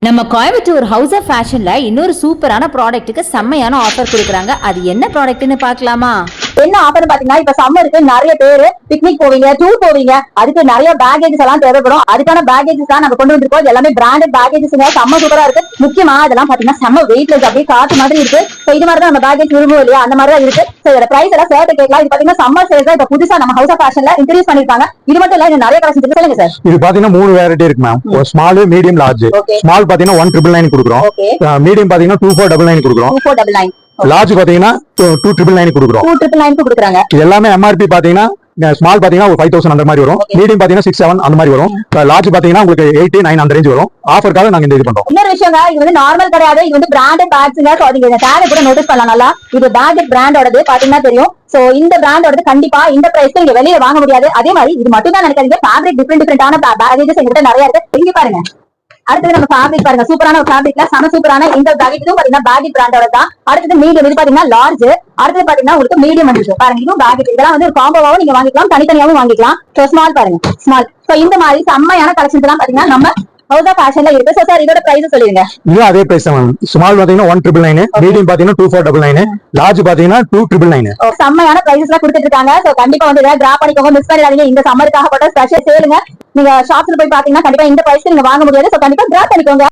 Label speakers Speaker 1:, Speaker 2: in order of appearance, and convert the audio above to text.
Speaker 1: நம்ம Coimbatore house of ஃபேஷன்ல இன்னொரு சூப்பரான ப்ராடக்ட்டுக்கு செம்மையான ஆஃபர் கொடுக்குறாங்க. அது என்ன ப்ராடக்ட்னு பார்க்கலாமா?
Speaker 2: என்ன ஆஃபர் பாத்தீங்கன்னா, இப்ப சம்மருக்கு நிறைய பேரு பிக்னிக் போவீங்க, டூர் போவீங்க, அதுக்கு நிறைய பேக்கேஜஸ் எல்லாம் தேவைப்படும். அதுக்கான பேக்கேஜஸ் தான் நம்ம கொண்டு வந்திருக்கோம். இது எல்லாமே பிராண்டட் பேக்கேஜஸ், செம்ம சூப்பரா இருக்கு. முக்கியமா இதெல்லாம் பாத்தீங்கன்னா செம்ம வெயிட்லெஸ், அப்படியே காத்து மாதிரி இருக்கு. சோ இது மாதிரி தான் நம்ம பேக்கேஜ் விரும்புவோம் இல்லையா, அந்த மாதிரி தான் இருக்கு. சோ இதோட பிரைஸ் எல்லாம் சேர்த்து கேட்கலாம். இது பாத்தீங்கன்னா சம்மர் சேல்ஸ் தான் இப்ப புதுசா நம்ம ஹவுஸ் ஆஃப் ஃபேஷன்ல இன்ட்ரோடியூஸ் பண்ணிருக்காங்க. இது மட்டும் இல்ல, இன்னும் நிறைய கலெக்ஷன் இருக்கு. சொல்லுங்க சார்.
Speaker 3: இது பாத்தீங்கன்னா 3 வெரைட்டி இருக்கு ma'am. Small, medium, large. Small பாத்தீங்கன்னா 1999 கொடுக்குறோம். மீடியம் பாத்தீங்கன்னா 2499 கொடுக்குறோம்.
Speaker 2: 2499.
Speaker 3: லார்ஜ் பாத்தீங்கன்னா 2999 கொடுக்குறோம்.
Speaker 2: 2999 கொடுக்குறாங்க.
Speaker 3: இது எல்லாமே எம்ஆர்பி பாத்தீங்கன்னா ஸ்மால் பாத்தீங்கன்னா ஒரு 5000 அந்த மாதிரி வரும். மீடியம் பாத்தீங்கன்னா 6-7 அந்த மாதிரி வரும். லார்ஜ் பாத்தீங்கன்னா உங்களுக்கு 8-9 அந்த ரேஞ்ச் வரும். ஆஃபர்க்காக நாங்க இந்த இது பண்றோம்.
Speaker 2: இன்னொரு விஷயங்க, இது வந்து நார்மல் கிடையாது, இது வந்து பிராண்டட் பேக்ஸ்ங்க. சோ நீங்க இந்த டேக் கூட நோட்டீஸ் பண்ணலாம். நல்லா இது பேக்கெட் பிராண்டோடது பாத்தீங்கன்னா தெரியும். சோ இந்த பிராண்டோடது கண்டிப்பா இந்த பிரைஸ்க்கு நீங்க வெளியே வாங்க முடியாது. அதே மாதிரி இது மட்டும் தான் நினைக்காதீங்க, ஃபேப்ரிக் டிஃபரெண்டான பேக்கேஜஸ் எங்கிட்ட நிறைய இருக்கு. இங்க பாருங்க. அடுத்தது நம்ம ஃபேப்ரிக் பாருங்க, சூப்பரான ஒரு ஃபேப்ரிக்ல செம சூப்பரான இந்த பேக்கெட்டும் பாத்தீங்கன்னா பேக்கெட் பிராண்டோட தான். அடுத்தது மீடியம், இது பாத்தீங்கன்னா லார்ஜ். அடுத்தது பாத்தீங்கன்னா உங்களுக்கு மீடியம் வந்துருக்கு பாருங்க. இதுவும் பேக்கெட். இதெல்லாம் வந்து ஒரு காம்போவாவும் நீங்க வாங்கிக்கலாம், தனித்தனியாவும் வாங்கிக்கலாம். சோ ஸ்மால் பாருங்க, ஸ்மால். சோ இந்த மாதிரி செம்மையான கலெக்ஷன்ஸ் எல்லாம் பாத்தீங்கன்னா நம்ம ஹவுஸ் ஆஃப் ஃபேஷன்ல இருக்கு. சோ சார் இதோட பிரைஸ் சொல்லுங்க.
Speaker 3: இது அதே பிரைஸ் தான். ஸ்மால் பாத்தீங்கன்னா 1999, மீடியம் பாத்தீங்கன்னா 2499, லார்ஜ் பாத்தீங்கன்னா 2999.
Speaker 2: செம்மையான பிரைசஸ் எல்லாம் கொடுத்துட்டு இருக்காங்க. சோ கண்டிப்பா வந்து கிராப் பண்ணிக்கோங்க, மிஸ் பண்ணிடாதீங்க. இந்த சம்மருக்காக போட்ட ஸ்பெஷல் சேலுங்க. நீங்க ஷாப்ஸ்ல போய் பாத்தீங்கன்னா கண்டிப்பா இந்த பிரைஸ்க்கு நீங்க வாங்க முடியாது. சோ கண்டிப்பா கிராப் பண்ணிக்கோங்க.